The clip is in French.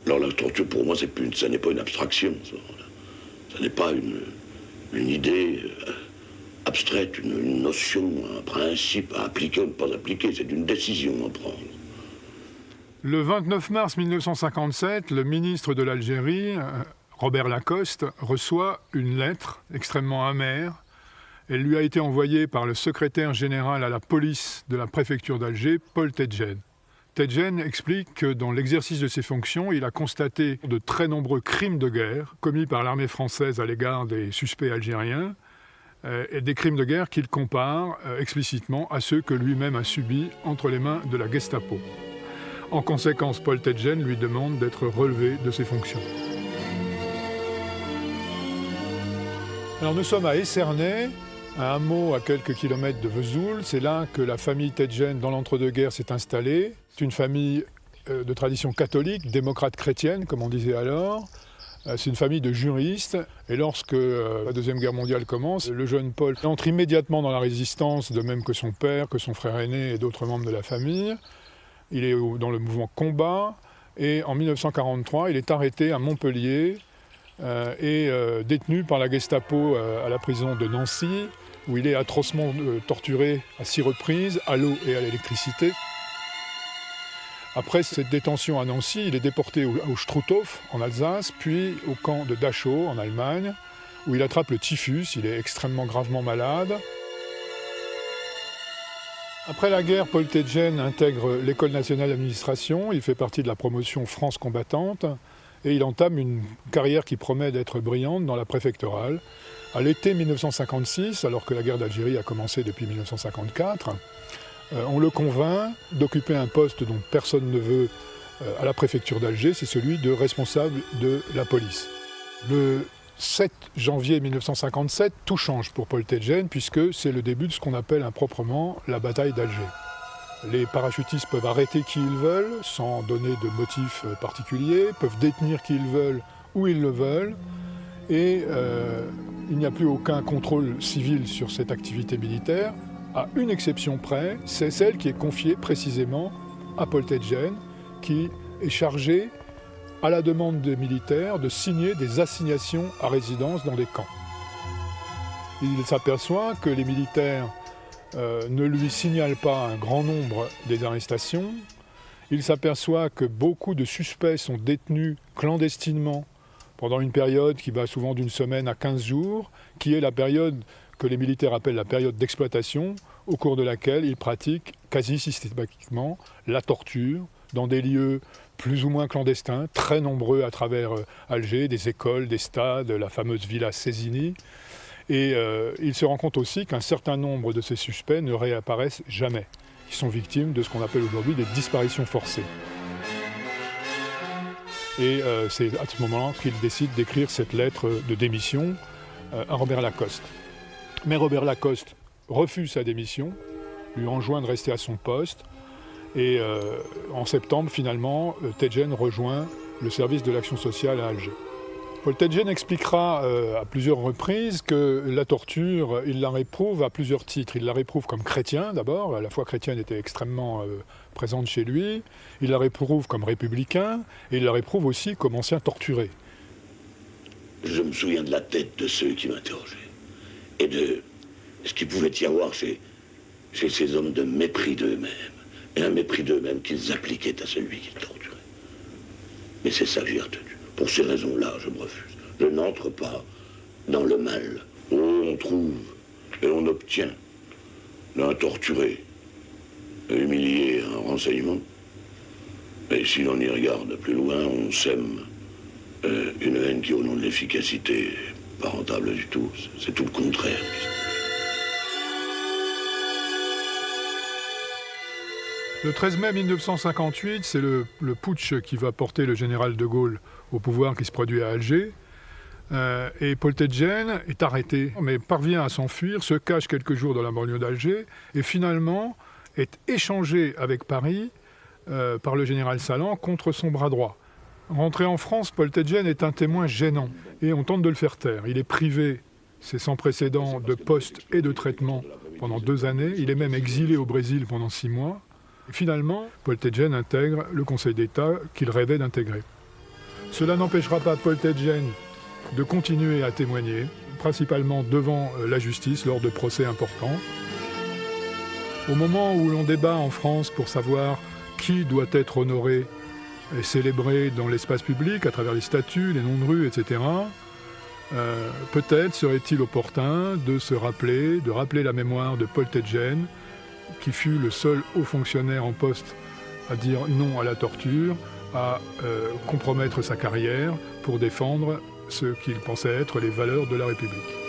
Alors la torture, pour moi, ça n'est pas une abstraction. Ça n'est pas une idée abstraite, une notion, un principe à appliquer ou ne pas appliquer. C'est une décision à prendre. Le 29 mars 1957, le ministre de l'Algérie, Robert Lacoste, reçoit une lettre extrêmement amère. Elle lui a été envoyée par le secrétaire général à la police de la préfecture d'Alger, Paul Tedjen. Tedjen explique que dans l'exercice de ses fonctions, il a constaté de très nombreux crimes de guerre commis par l'armée française à l'égard des suspects algériens, et des crimes de guerre qu'il compare explicitement à ceux que lui-même a subis entre les mains de la Gestapo. En conséquence, Paul Tedjen lui demande d'être relevé de ses fonctions. Alors nous sommes à Essernay, un hameau à quelques kilomètres de Vesoul. C'est là que la famille Tedjen, dans l'entre-deux-guerres, s'est installée. C'est une famille de tradition catholique, démocrate chrétienne, comme on disait alors. C'est une famille de juristes. Et lorsque la Deuxième Guerre mondiale commence, le jeune Paul entre immédiatement dans la résistance, de même que son père, que son frère aîné et d'autres membres de la famille. Il est dans le mouvement combat. Et en 1943, il est arrêté à Montpellier et détenu par la Gestapo à la prison de Nancy, où il est atrocement torturé à 6 reprises, à l'eau et à l'électricité. Après cette détention à Nancy, il est déporté au Struthof, en Alsace, puis au camp de Dachau, en Allemagne, où il attrape le typhus. Il est extrêmement gravement malade. Après la guerre, Paul Tedjen intègre l'École nationale d'administration. Il fait partie de la promotion France combattante. Et il entame une carrière qui promet d'être brillante dans la préfectorale. À l'été 1956, alors que la guerre d'Algérie a commencé depuis 1954, on le convainc d'occuper un poste dont personne ne veut à la préfecture d'Alger, c'est celui de responsable de la police. Le 7 janvier 1957, tout change pour Paul Tedjen, puisque c'est le début de ce qu'on appelle improprement la bataille d'Alger. Les parachutistes peuvent arrêter qui ils veulent, sans donner de motif particulier, peuvent détenir qui ils veulent, où ils le veulent, et il n'y a plus aucun contrôle civil sur cette activité militaire, à une exception près, c'est celle qui est confiée précisément à Paul Tedjen, qui est chargé, à la demande des militaires, de signer des assignations à résidence dans des camps. Il s'aperçoit que les militaires ne lui signalent pas un grand nombre des arrestations. Il s'aperçoit que beaucoup de suspects sont détenus clandestinement pendant une période qui va souvent d'une semaine à 15 jours, qui est la période que les militaires appellent la période d'exploitation, au cours de laquelle ils pratiquent quasi systématiquement la torture dans des lieux plus ou moins clandestins, très nombreux à travers Alger, des écoles, des stades, la fameuse Villa Cézini. Et il se rend compte aussi qu'un certain nombre de ces suspects ne réapparaissent jamais. Ils sont victimes de ce qu'on appelle aujourd'hui des disparitions forcées. Et c'est à ce moment-là qu'il décide d'écrire cette lettre de démission à Robert Lacoste. Mais Robert Lacoste refuse sa démission, lui enjoint de rester à son poste. Et en septembre, finalement, Tedjen rejoint le service de l'action sociale à Alger. Paul Tedjen expliquera à plusieurs reprises que la torture, il la réprouve à plusieurs titres. Il la réprouve comme chrétien d'abord, la foi chrétienne était extrêmement présente chez lui. Il la réprouve comme républicain et il la réprouve aussi comme ancien torturé. Je me souviens de la tête de ceux qui m'interrogeaient et de ce qu'il pouvait y avoir chez ces hommes de mépris d'eux-mêmes et un mépris d'eux-mêmes qu'ils appliquaient à celui qu'ils torturaient. Mais c'est ça que j'ai retenu. Pour ces raisons-là, je me refuse. Je n'entre pas dans le mal où on trouve et on obtient d'un torturé, humilié un renseignement. Et si l'on y regarde plus loin, on sème une haine qui, au nom de l'efficacité, n'est pas rentable du tout. C'est tout le contraire. Le 13 mai 1958, c'est le putsch qui va porter le général de Gaulle au pouvoir qui se produit à Alger. Et Paul Tedjen est arrêté, mais parvient à s'enfuir, se cache quelques jours dans la banlieue d'Alger, et finalement est échangé avec Paris par le général Salan contre son bras droit. Rentré en France, Paul Tedjen est un témoin gênant, et on tente de le faire taire. Il est privé, c'est sans précédent, de poste et de traitement pendant 2 années. Il est même exilé au Brésil pendant 6 mois. Et finalement, Paul Tedjen intègre le Conseil d'État qu'il rêvait d'intégrer. Cela n'empêchera pas Paul Tedjen de continuer à témoigner, principalement devant la justice lors de procès importants. Au moment où l'on débat en France pour savoir qui doit être honoré et célébré dans l'espace public à travers les statues, les noms de rue, etc., peut-être serait-il opportun de rappeler la mémoire de Paul Tedjen, qui fut le seul haut fonctionnaire en poste à dire non à la torture, à compromettre sa carrière pour défendre ce qu'il pensait être les valeurs de la République.